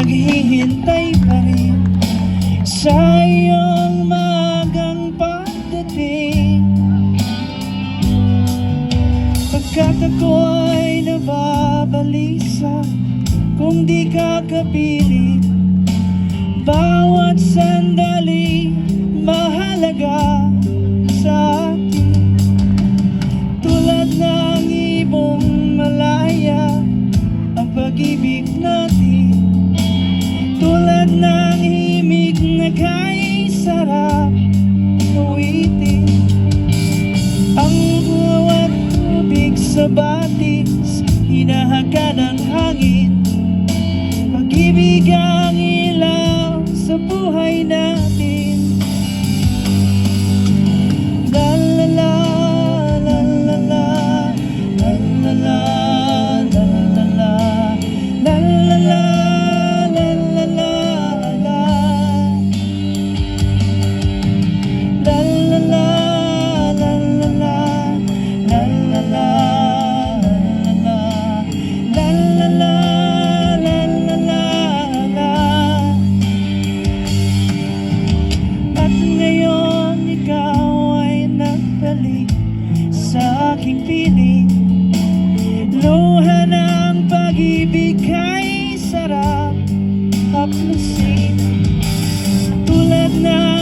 naghihintay pa rin sa iyong magang pagdating. Pagkat ako'y nababalisa kung di ka kapiling. Bawat sandali mahalaga sa akin. Tulad ng ibong malaya ang pag-ibig natin. Tulad ng himig na kay sarap awitin. Ang bawat tubig sa batis hinahagad ng hangin. Pag-ibig ang ilaw sa buhay natin. La la la, la la la, la la la, la la la, la la la, la la la, la. La la la, la la la, la la la, la la la, la la la, la. At ngayon ikaw ay nagbalik sa aking piling. Luha ng pag-ibig kay sarap haplusin. Tulad ng